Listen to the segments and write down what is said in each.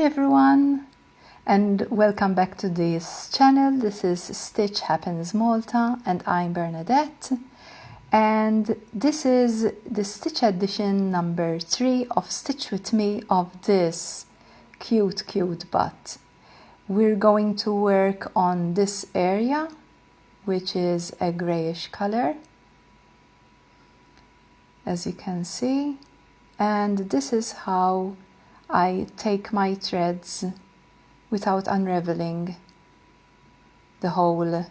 everyone, and welcome back to this channel. This is Stitch Happens Malta and I'm Bernadette, and this is the Stitch edition number 3 of Stitch With Me of this cute butt. We're going to work on this area, which is a grayish color, as you can see, and this is how I take my threads without unraveling the whole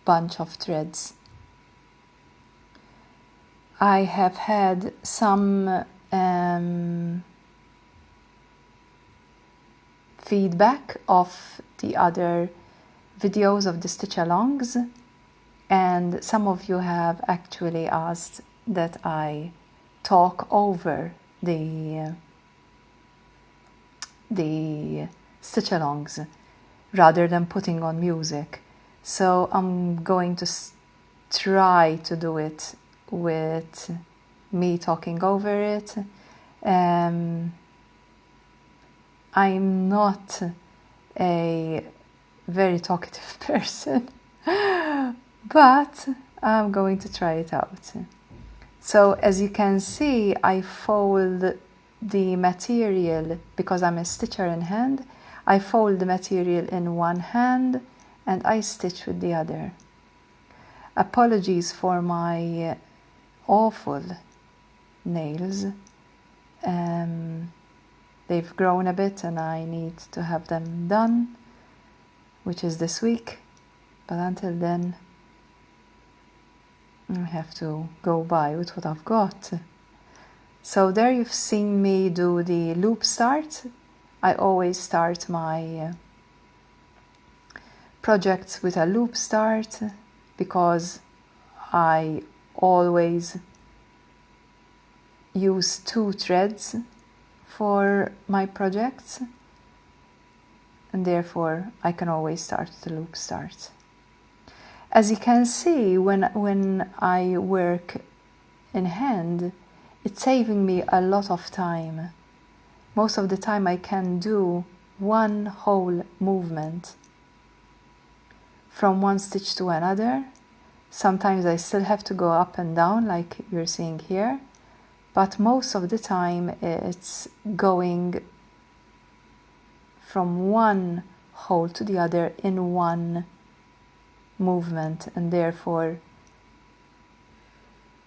bunch of threads. I have had some feedback of the other videos of the stitch alongs, and some of you have actually asked that I talk over the stitch alongs rather than putting on music. So I'm going to try to do it with me talking over it. I'm not a very talkative person, but I'm going to try it out. So as you can see, I fold the material, because I'm a stitcher in hand, I fold the material in one hand and I stitch with the other. Apologies for my awful nails. They've grown a bit and I need to have them done, which is this week, but until then I have to go by with what I've got. So there you've seen me do the loop start. I always start my projects with a loop start because I always use 2 threads for my projects, and therefore I can always start with a loop start. As you can see, when I work in hand, it's saving me a lot of time. Most of the time I can do one whole movement from one stitch to another. Sometimes I still have to go up and down like you're seeing here, but most of the time it's going from one hole to the other in one movement, and therefore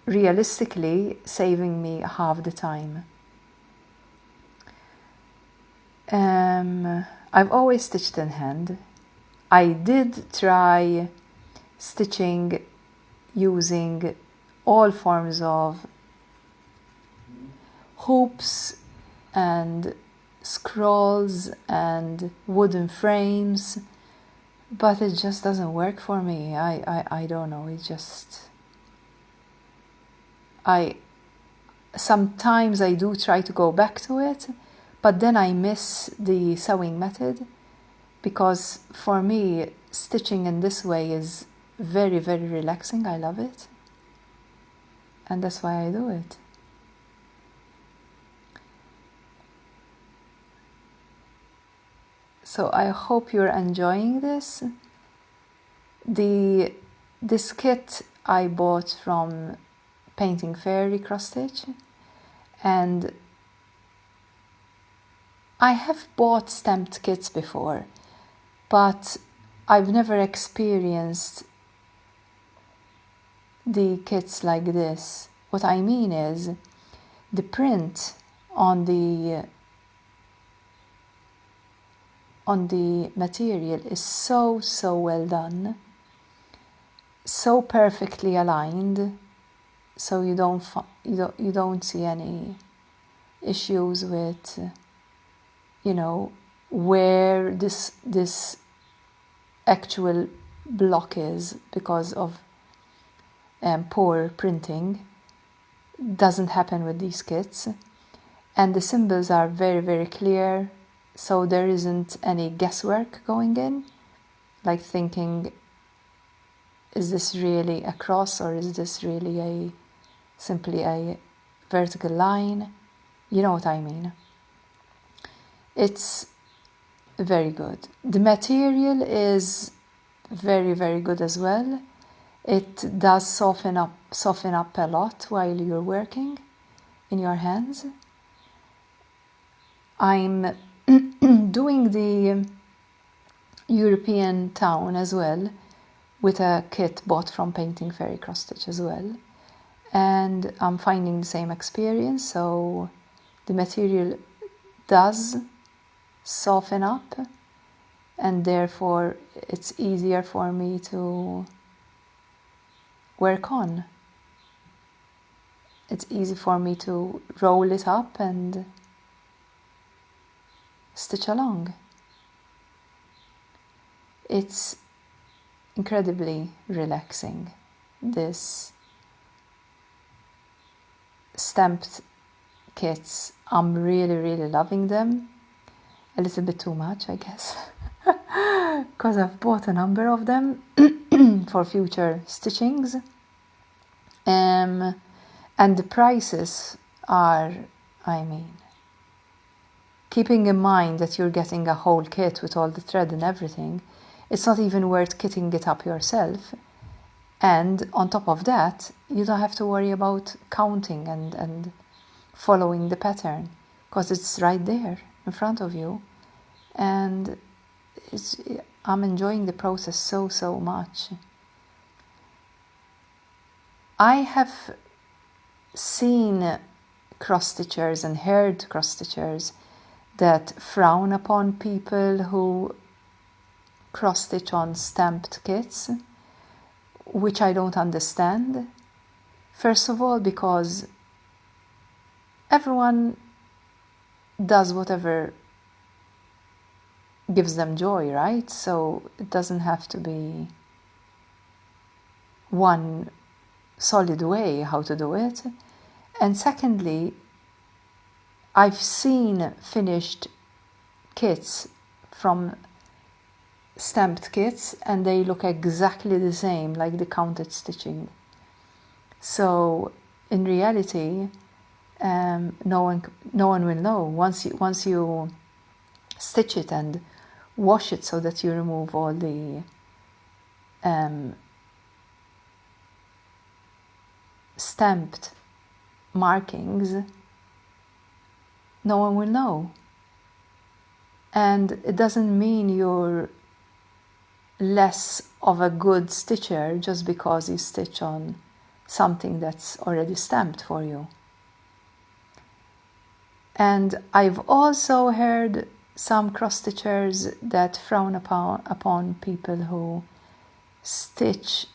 realistically saving me half the time. I've always stitched in hand. I did try stitching using all forms of hoops and scrolls and wooden frames, but it just doesn't work for me. I don't know, it just... Sometimes I do try to go back to it, but then I miss the sewing method, because for me stitching in this way is very relaxing. I love it, and that's why I do it. So I hope you're enjoying this. This kit I bought from Painting Fairy Cross Stitch, and I have bought stamped kits before, but I've never experienced the kits like this. What I mean is the print on the material is so well done, so perfectly aligned, so you don't see any issues with where this actual block is because of poor printing. Doesn't happen with these kits, and the symbols are very clear, so there isn't any guesswork going in, like thinking, is this really a cross or is this really simply a vertical line? You know what I mean. It's very good. The material is very, very good as well. It does soften up a lot while you're working in your hands. I'm doing the European town as well with a kit bought from Painting Fairy Cross Stitch as well, and I'm finding the same experience. So the material does soften up, and therefore it's easier for me to work on. It's easy for me to roll it up and stitch along. It's incredibly relaxing, this stamped kits. I'm really, really loving them. A little bit too much, I guess, because I've bought a number of them for future stitchings. And the prices are, keeping in mind that you're getting a whole kit with all the thread and everything, it's not even worth kitting it up yourself. And on top of that, you don't have to worry about counting and following the pattern, because it's right there in front of you. And I'm enjoying the process so much. I have seen cross-stitchers and heard cross-stitchers that frown upon people who cross-stitch on stamped kits, which I don't understand. First of all, because everyone does whatever gives them joy, right? So it doesn't have to be one solid way how to do it. And secondly, I've seen finished kits from stamped kits and they look exactly the same, like the counted stitching. So in reality, no one will know. Once you stitch it and wash it so that you remove all the stamped markings, no one will know. And it doesn't mean you're less of a good stitcher just because you stitch on something that's already stamped for you. And I've also heard some cross-stitchers that frown upon people who stitch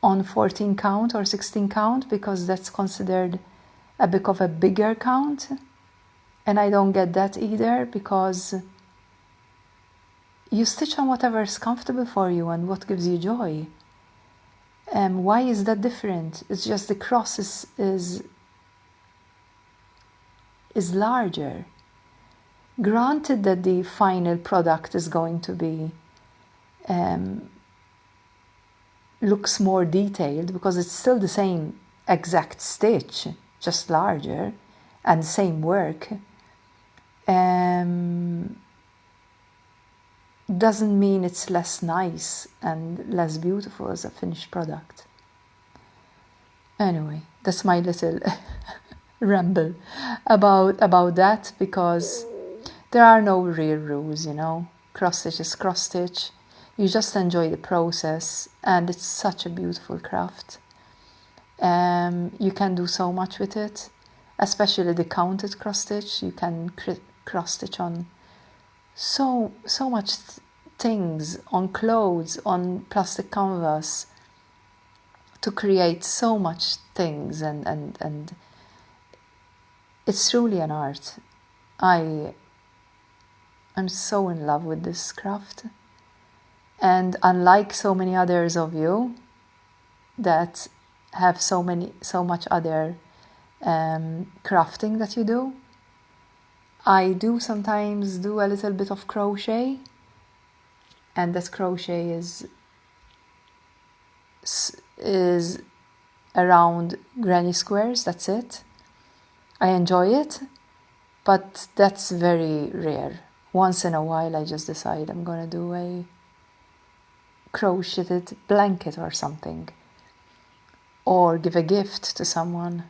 on 14 count or 16 count, because that's considered a bit of a bigger count. And I don't get that either, because you stitch on whatever is comfortable for you and what gives you joy. Why is that different? It's just the cross is larger. Granted that the final product is going to be looks more detailed, because it's still the same exact stitch, just larger, and same work. Doesn't mean it's less nice and less beautiful as a finished product. Anyway, that's my little ramble about that, because there are no real rules, Cross stitch is cross stitch. You just enjoy the process, and it's such a beautiful craft. You can do so much with it, especially the counted cross stitch. You can cross stitch on so much things, on clothes, on plastic canvas, to create so much things, and it's truly an art. I'm so in love with this craft, and unlike so many others of you that have so much other crafting that you do, I do sometimes do a little bit of crochet, and that crochet is around granny squares. That's it. I enjoy it, but that's very rare. once in a while I just decide I'm gonna do a crocheted blanket or something, or give a gift to someone.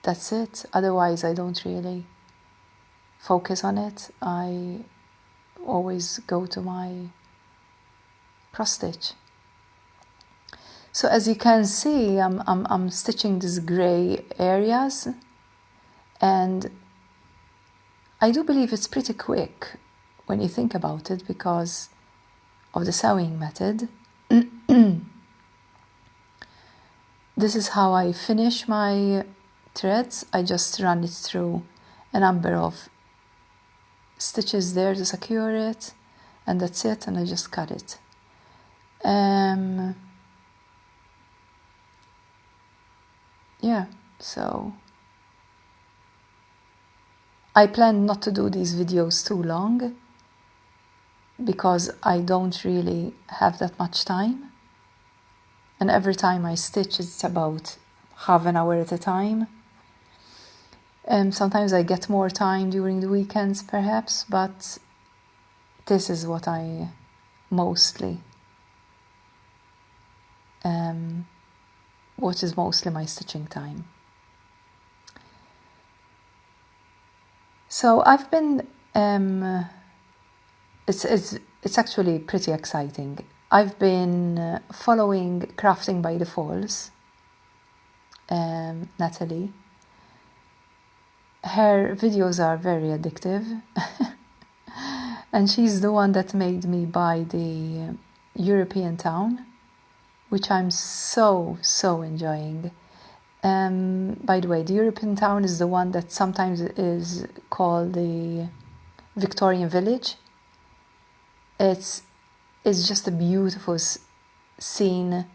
That's it. Otherwise I don't really focus on it. I always go to my cross stitch. So as you can see, I'm stitching these gray areas, and I do believe it's pretty quick when you think about it because of the sewing method. This is how I finish my threads. I just run it through a number of stitches there to secure it, and that's it, and I just cut it. Yeah, so I plan not to do these videos too long because I don't really have that much time, and every time I stitch it's about half an hour at a time. Sometimes I get more time during the weekends perhaps, but this is what I mostly what is mostly my stitching time. So I've been it's actually pretty exciting. I've been following Crafting by the Falls, Natalie. Her videos are very addictive and she's the one that made me buy the European town, which I'm so enjoying. By the way, the European town is the one that sometimes is called the Victorian village. It's just a beautiful scene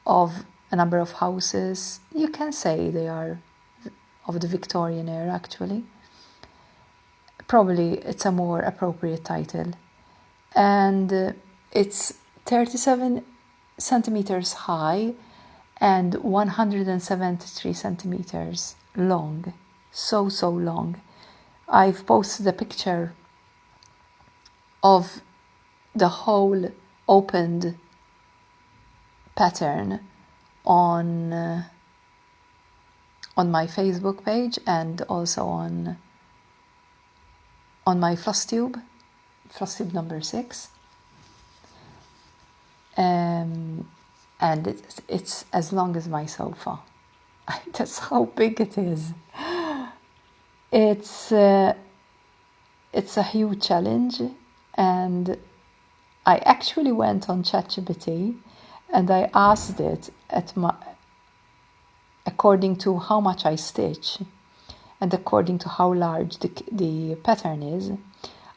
of a number of houses. You can say they are of the Victorian era, actually. Probably it's a more appropriate title. And it's 37 centimeters high and 173 centimeters long. So long. I've posted a picture of the whole opened pattern on my Facebook page and also on my floss tube number 6. And it's as long as my sofa. That's how big it is. It's a huge challenge, and I actually went on ChatGPT and I asked it according to how much I stitch and according to how large the pattern is.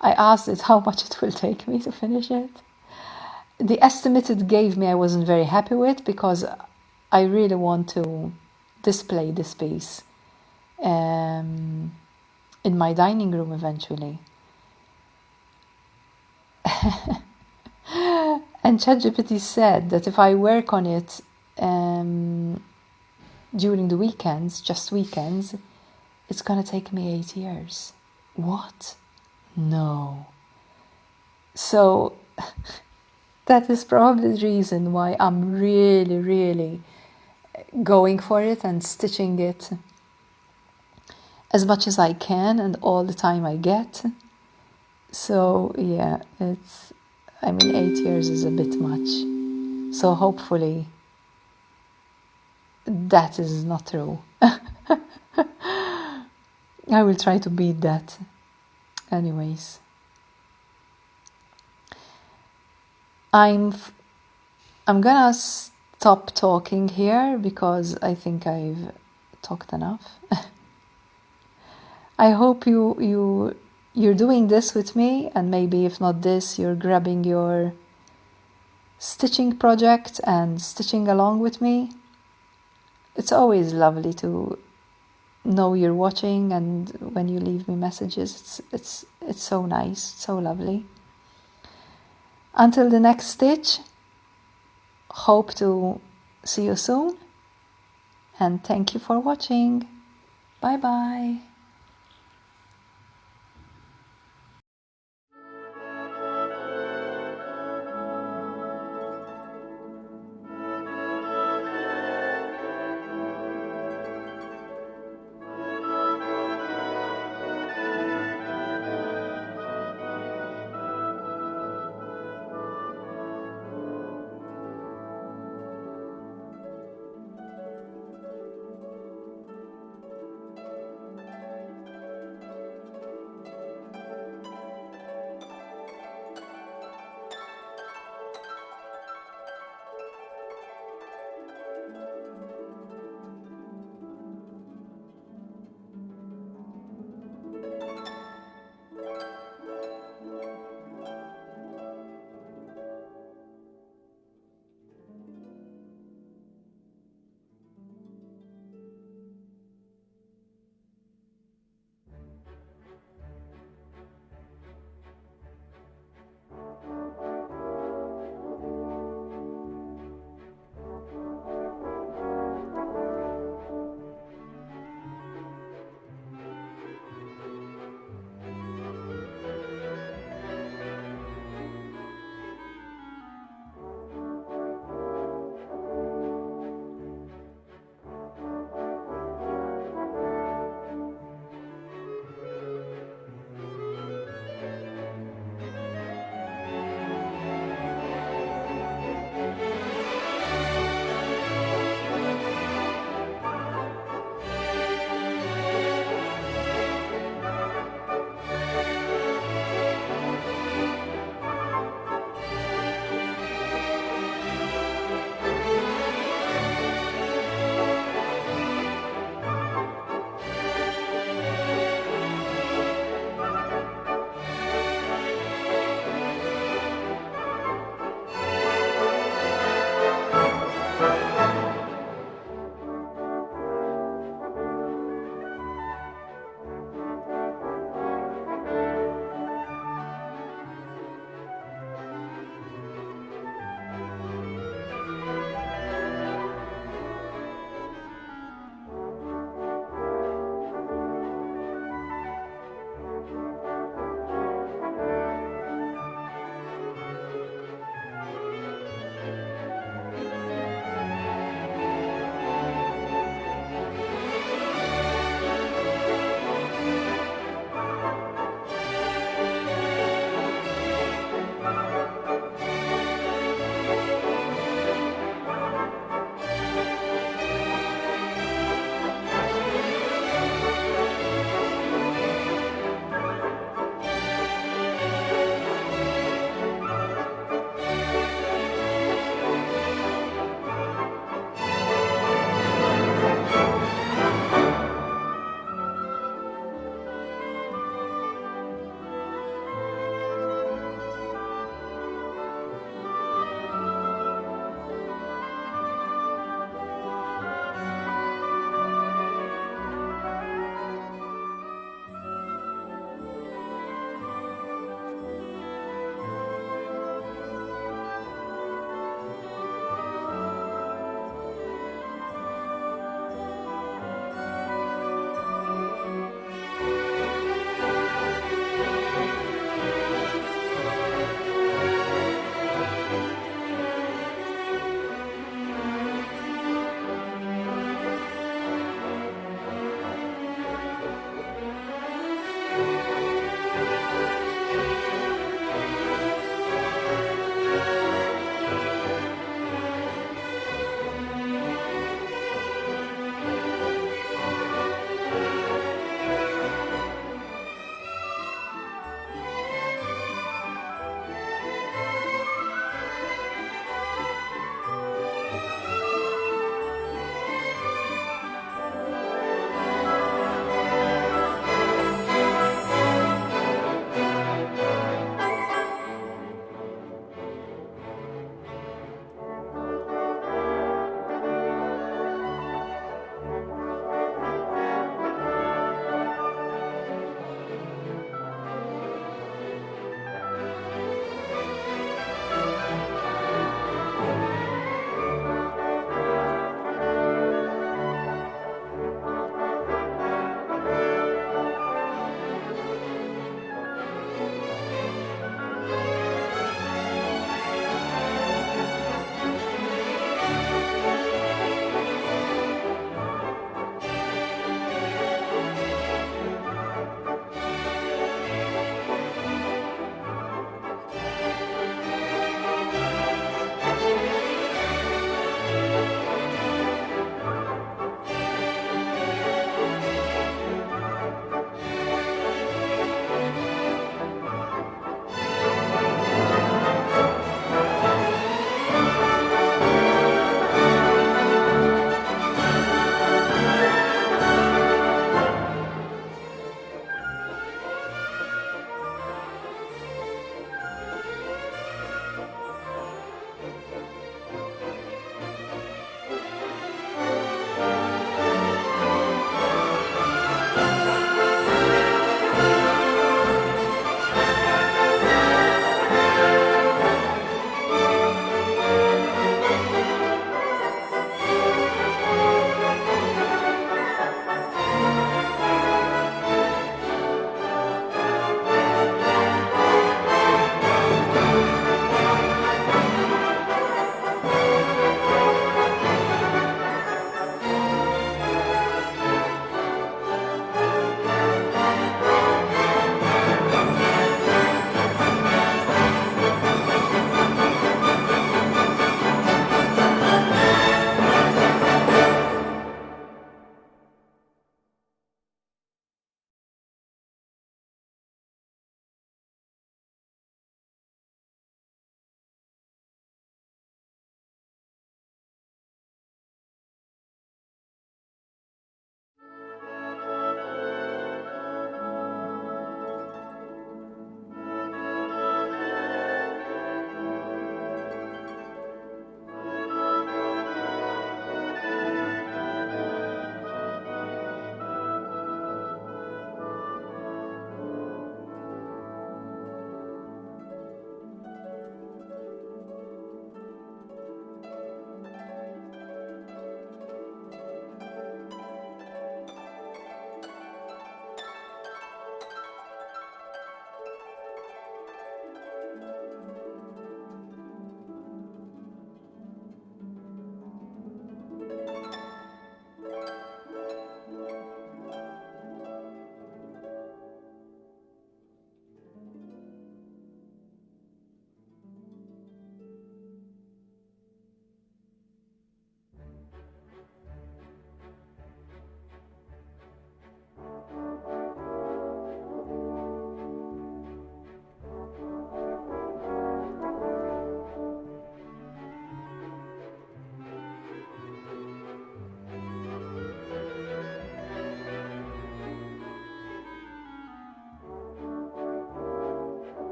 I asked it how much it will take me to finish it. The estimate it gave me I wasn't very happy with because I really want to display this piece in my dining room eventually. And ChatGPT said that if I work on it during the weekends, just weekends, it's gonna take me 8 years. What? No. So that is probably the reason why I'm really going for it and stitching it as much as I can and all the time I get. So yeah, 8 years is a bit much. So hopefully that is not true. I will try to beat that. Anyways, I'm gonna stop talking here because I think I've talked enough. I hope you're doing this with me, and maybe if not this, you're grabbing your stitching project and stitching along with me. It's always lovely to know you're watching, and when you leave me messages, it's so nice, so lovely. Until the next stitch, hope to see you soon, and thank you for watching. Bye bye.